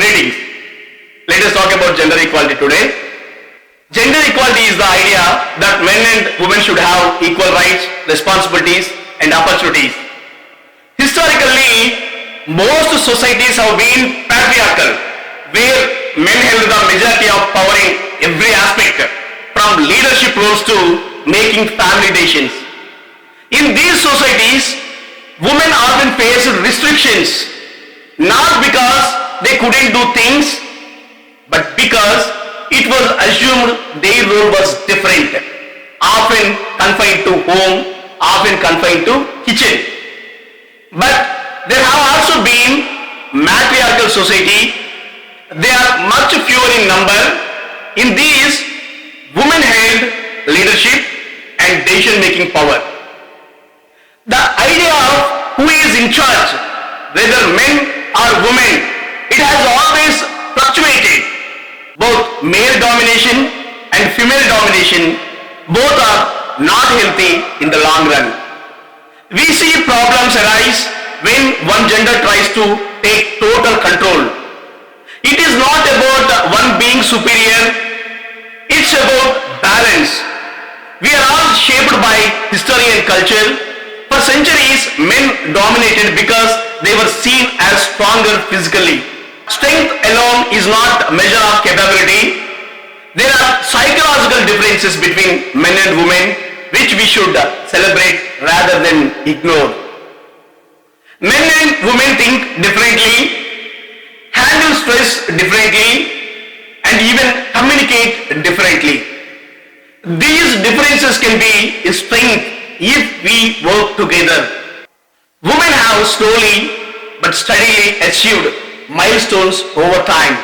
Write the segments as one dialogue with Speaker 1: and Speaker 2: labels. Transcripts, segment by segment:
Speaker 1: Greetings. Let us talk about gender equality today. Gender equality is the idea that men and women should have equal rights, responsibilities, and opportunities. Historically, most societies have been patriarchal, where men held the majority of power in every aspect, from leadership roles to making family decisions. In these societies, women often faced restrictions, not because they couldn't do things, but because it was assumed their role was different, often confined to home, often confined to kitchen. But there have also been matriarchal society. They are much fewer in number. In these, women held leadership and decision-making power. The idea of who is in charge, whether men or women, it has always fluctuated. Both male domination and female domination, both are not healthy in the long run. We see problems arise when one gender tries to take total control. It is not about one being superior, it's about balance. We are all shaped by history and culture. For centuries, men dominated because they were seen as stronger physically. Strength alone is not a measure of capability. There are psychological differences between men and women which we should celebrate rather than ignore. Men and women think differently, handle stress differently, and even communicate differently. These differences can be a strength if we work together. Women have slowly but steadily achieved milestones over time.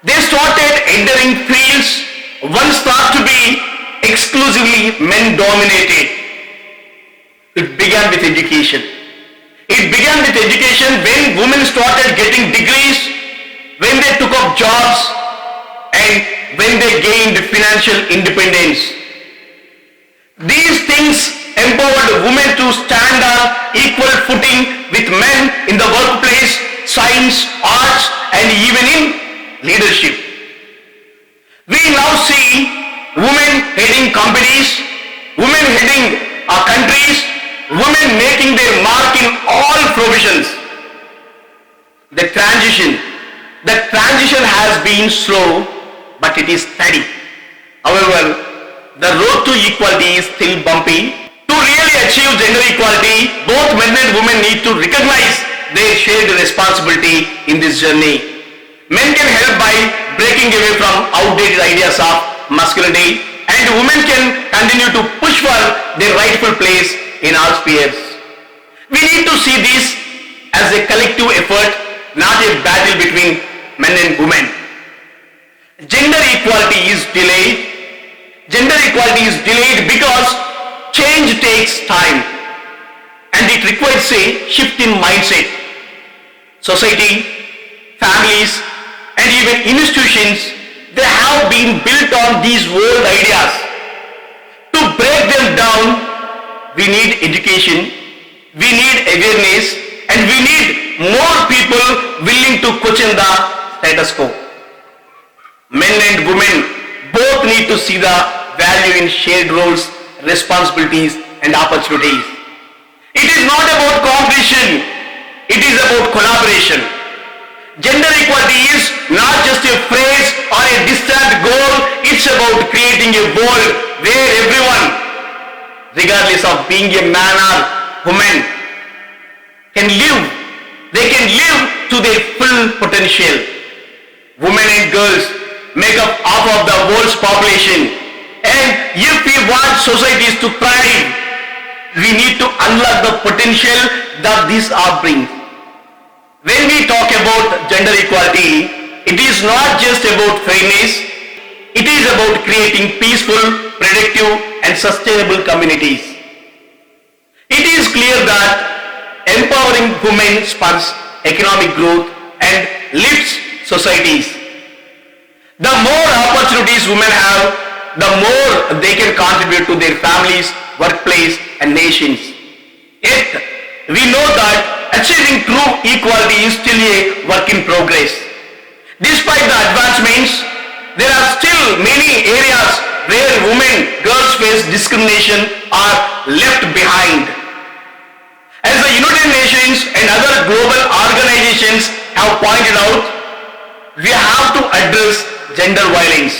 Speaker 1: They started entering fields once thought to be exclusively men-dominated. It began with education. It began with education when women started getting degrees, when they took up jobs, and when they gained financial independence. These things empowered women to stand on equal footing with men in the workplace, science, arts, and even in leadership. We now see women heading companies, women heading our countries, women making their mark in all professions. The transition has been slow, but it is steady. However, the road to equality is still bumpy. To really achieve gender equality, both men and women need to recognize their shared responsibility in this journey. Men can help by breaking away from outdated ideas of masculinity, and women can continue to push for their rightful place in all spheres. We need to see this as a collective effort, not a battle between men and women. Gender equality is delayed. Gender equality is delayed because change takes time and it requires a shift in mindset. Society, families, and even institutions, they have been built on these old ideas. To break them down, we need education, we need awareness, and we need more people willing to question the status quo. Men and women both need to see the value in shared roles, responsibilities, and opportunities. It is not about competition, it is about collaboration. Gender equality is not just a phrase or a distant goal, it's about creating a world where everyone, regardless of being a man or woman, can live to their full potential. Women and girls make up half of the world's population, and if we want societies to thrive, we need to unlock the potential that these are brings. When we talk about gender equality, it is not just about fairness, it is about creating peaceful, productive, and sustainable communities. It is clear that empowering women spurs economic growth and lifts societies. The more opportunities women have, the more they can contribute to their families, workplace, and nations. Yet, we know that achieving true equality is still a work in progress. Despite the advancements, there are still many areas where women, girls face discrimination or left behind. As the United Nations and other global organizations have pointed out, we have to address gender violence,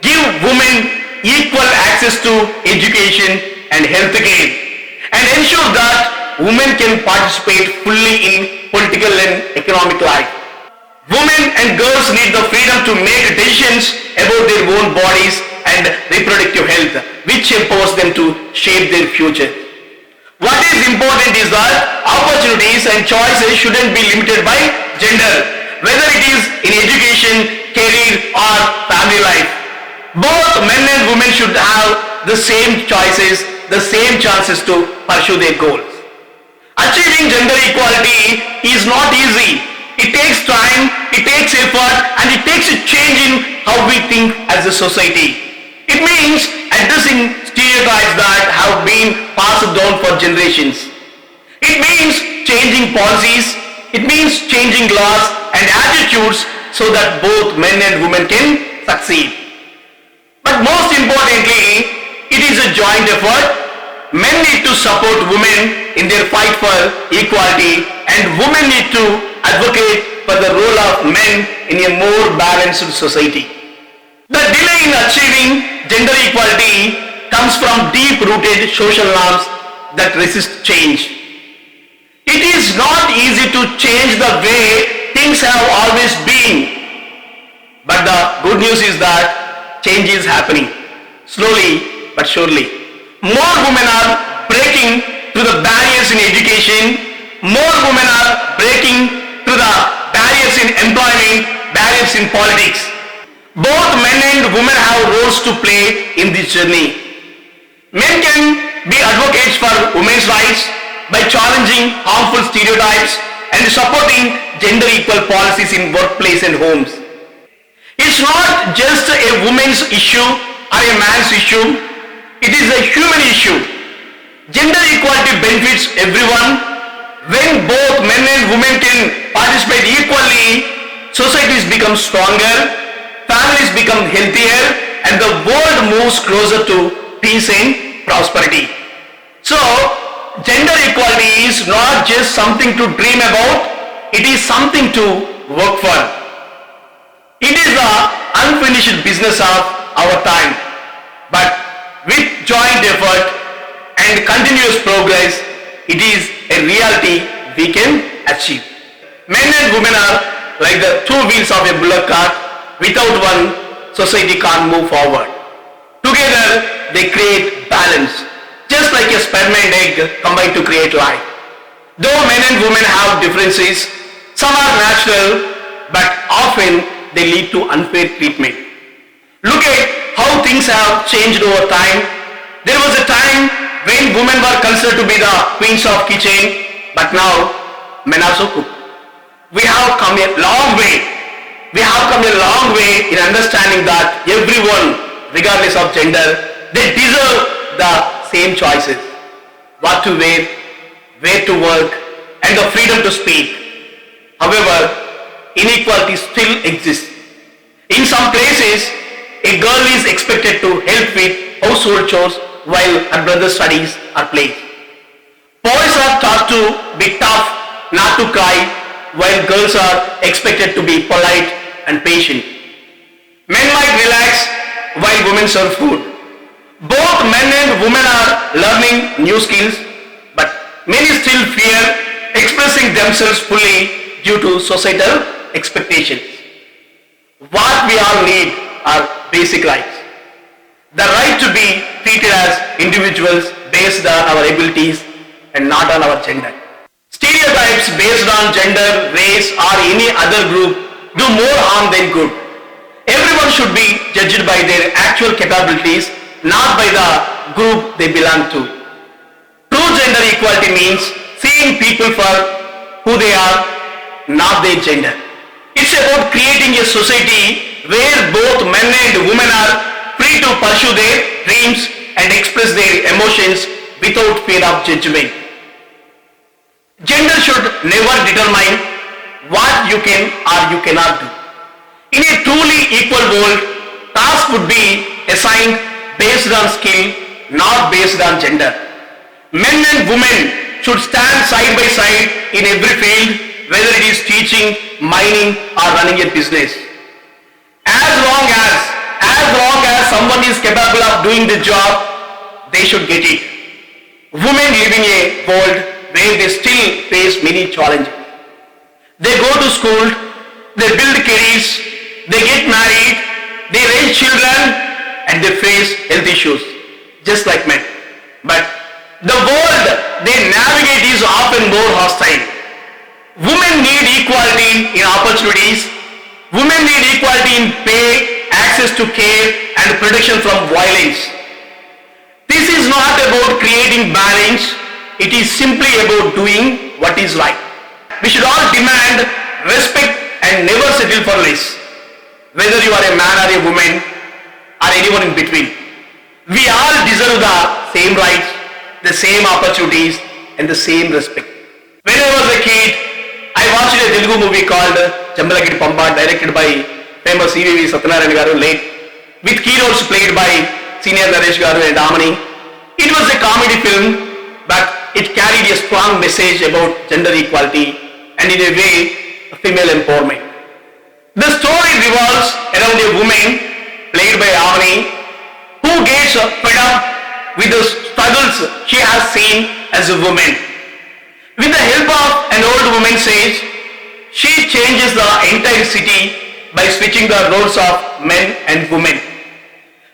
Speaker 1: give women equal access to education and healthcare, and ensure that women can participate fully in political and economic life. Women and girls need the freedom to make decisions about their own bodies and reproductive health, which empowers them to shape their future. What is important is that opportunities and choices shouldn't be limited by gender, whether it is in education, career or family life. Both men and women should have the same choices, the same chances to pursue their goals. Achieving gender equality is not easy. It takes time, it takes effort, and it takes a change in how we think as a society. It means addressing stereotypes that have been passed down for generations. It means changing policies, it means changing laws and attitudes so that both men and women can succeed. But most importantly, it is a joint effort. Men need to support women in their fight for equality, and women need to advocate for the role of men in a more balanced society. The delay in achieving gender equality comes from deep-rooted social norms that resist change. It is not easy to change the way things have always been. But the good news is that change is happening, slowly but surely. More women are breaking through the barriers in education. More women are breaking through the barriers in employment, barriers in politics. Both men and women have roles to play in this journey. Men can be advocates for women's rights by challenging harmful stereotypes and supporting gender equal policies in workplace and homes. It's not just a woman's issue or a man's issue, it is a human issue. Gender equality benefits everyone. When both men and women can participate equally, societies become stronger, families become healthier, and the world moves closer to peace and prosperity. So, gender equality is not just something to dream about, it is something to work for. It is the unfinished business of our time. But with joint effort and continuous progress, it is a reality we can achieve. Men and women are like the two wheels of a bullock cart. Without one, society can't move forward. Together, they create balance, just like a sperm and egg combine to create life. Though men and women have differences, some are natural, but often they lead to unfair treatment. Look at how things have changed over time. There was a time when women were considered to be the queens of kitchen, but now men also cook. We have come a long way. We have come a long way in understanding that everyone, regardless of gender, they deserve the same choices. What to wear, where to work, and the freedom to speak. However, inequality still exists. In some places, a girl is expected to help with household chores while her brother's studies are playing. Boys are taught to be tough, not to cry, while girls are expected to be polite and patient. Men might relax while women serve food. Both men and women are learning new skills, but many still fear expressing themselves fully due to societal expectations. What we all need are basic rights. The right to be treated as individuals based on our abilities and not on our gender. Stereotypes based on gender, race or any other group do more harm than good. Everyone should be judged by their actual capabilities, not by the group they belong to. True gender equality means seeing people for who they are, not their gender. It's about creating a society where both men and women are free to pursue their dreams and express their emotions without fear of judgment. Gender should never determine what you can or you cannot do. In a truly equal world, tasks would be assigned based on skill, not based on gender. Men and women should stand side by side in every field, whether it is teaching, mining, or running a business. As long as someone is capable of doing the job, they should get it. Women live in a world where they still face many challenges. They go to school, they build careers, they get married, they raise children, and they face health issues, just like men. But the world they navigate is often more hostile. Women need equality in opportunities. Women need equality in pay, access to care, and protection from violence. This is not about creating balance. It is simply about doing what is right. We should all demand respect and never settle for less, whether you are a man or a woman or anyone in between. We all deserve the same rights, the same opportunities, and the same respect. When I was a kid, I watched a Telugu movie called Pagidipalli, directed by famous EVV Satyanarayana garu, late, with key roles played by senior Naresh garu and Amani. It was a comedy film, but it carried a strong message about gender equality and in a way, female empowerment. The story revolves around a woman played by Amani who gets fed up with the struggles she has seen as a woman. With the help of an old woman says, she changes the entire city by switching the roles of men and women.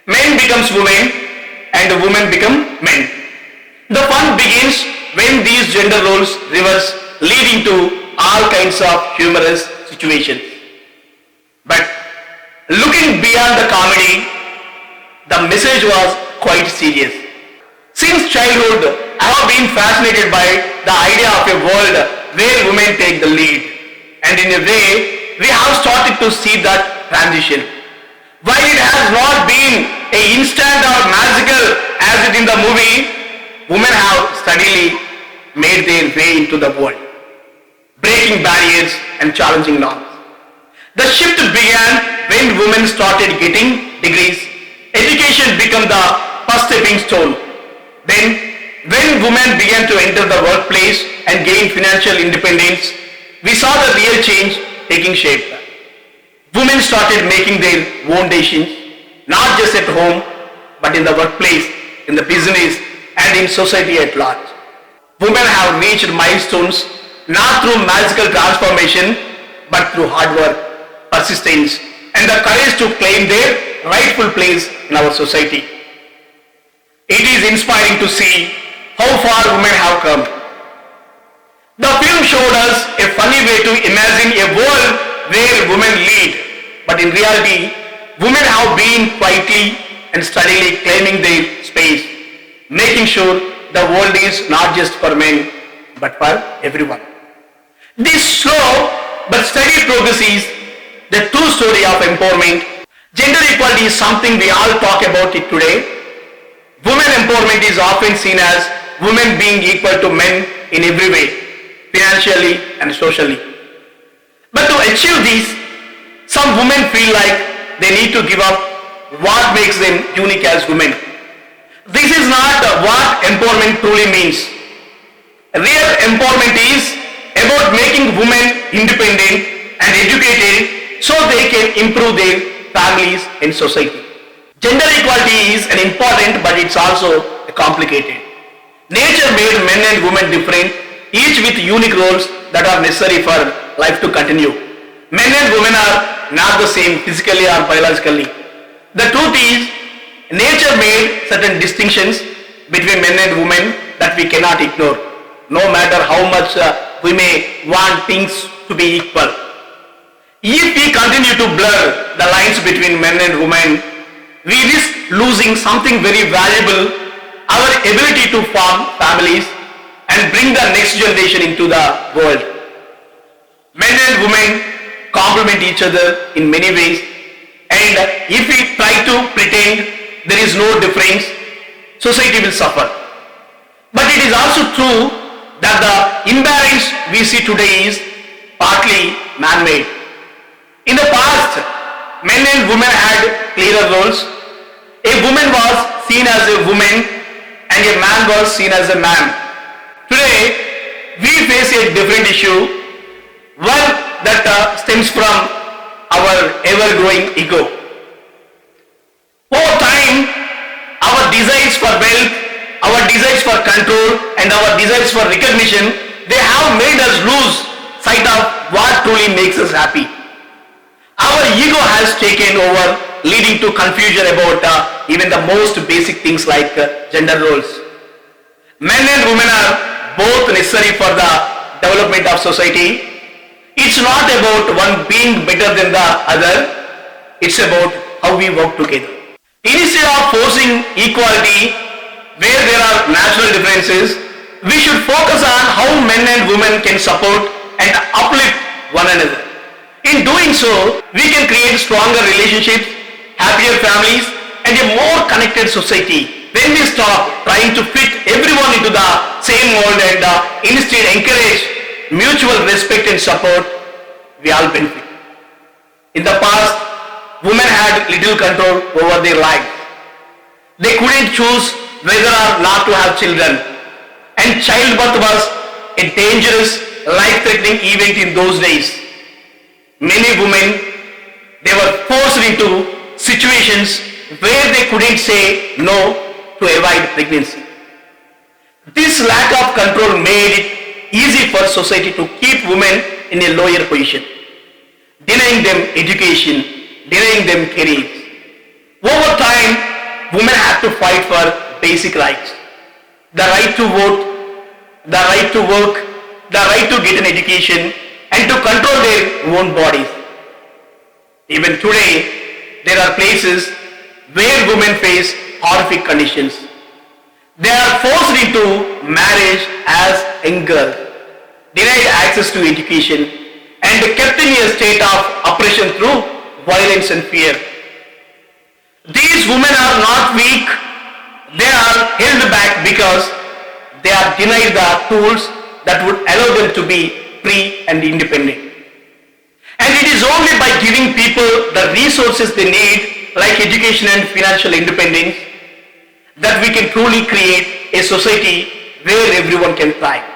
Speaker 1: Men becomes women and women become men. The fun begins when these gender roles reverse, leading to all kinds of humorous situations. But looking beyond the comedy, the message was quite serious. Since childhood, I have been fascinated by the idea of a world where women take the lead. And in a way, we have started to see that transition. While it has not been an instant or magical as it in the movie, women have steadily made their way into the world, breaking barriers and challenging norms. The shift began when women started getting degrees. Education became the first stepping stone. Then, when women began to enter the workplace and gain financial independence, we saw the real change taking shape. Women started making their own decisions, not just at home, but in the workplace, in the business, and in society at large. Women have reached milestones not through magical transformation, but through hard work, persistence, and the courage to claim their rightful place in our society. It is inspiring to see how far women have come. The film showed us a funny way to imagine a world where women lead, but in reality, women have been quietly and steadily claiming their space, making sure the world is not just for men, but for everyone. This slow but steady progress is the true story of empowerment. Gender equality is something we all talk about it today. Women empowerment is often seen as women being equal to men in every way, financially and socially. But to achieve this, some women feel like they need to give up what makes them unique as women. This is not what empowerment truly means. Real empowerment is about making women independent and educated so they can improve their families and society. Gender equality is an important, but it's also complicated. Nature made men and women different, each with unique roles that are necessary for life to continue. Men and women are not the same physically or biologically. The truth is, nature made certain distinctions between men and women that we cannot ignore, no matter how much we may want things to be equal. If we continue to blur the lines between men and women, we risk losing something very valuable, our ability to form families and bring the next generation into the world. Men and women complement each other in many ways, and if we try to pretend there is no difference, society will suffer. But it is also true that the imbalance we see today is partly man-made. In the past, men and women had clearer roles. A woman was seen as a woman and a man was seen as a man. Today, we face a different issue, one that stems from our ever-growing ego. Over time, our desires for wealth, our desires for control, and our desires for recognition, they have made us lose sight of what truly makes us happy. Our ego has taken over, leading to confusion about even the most basic things like gender roles. Men and women are both necessary for the development of society. It's not about one being better than the other. It's about how we work together. Instead of forcing equality where there are natural differences, we should focus on how men and women can support and uplift one another. In doing so, we can create stronger relationships, happier families, and a more connected society. When we stop trying to fit everyone into the same mold and instead encourage mutual respect and support, we all benefit. In the past, women had little control over their lives. They couldn't choose whether or not to have children, and childbirth was a dangerous, life-threatening event in those days. Many women, they were forced into situations where they couldn't say no to avoid pregnancy. This lack of control made it easy for society to keep women in a lower position, denying them education, denying them careers. Over time, women had to fight for basic rights. The right to vote, the right to work, the right to get an education, and to control their own bodies. Even today, there are places where women face horrific conditions. They are forced into marriage as young girls, denied access to education, and kept in a state of oppression through violence and fear. These women are not weak. They are held back because they are denied the tools that would allow them to be free and independent. And it is only by giving people the resources they need, like education and financial independence, that we can truly create a society where everyone can thrive.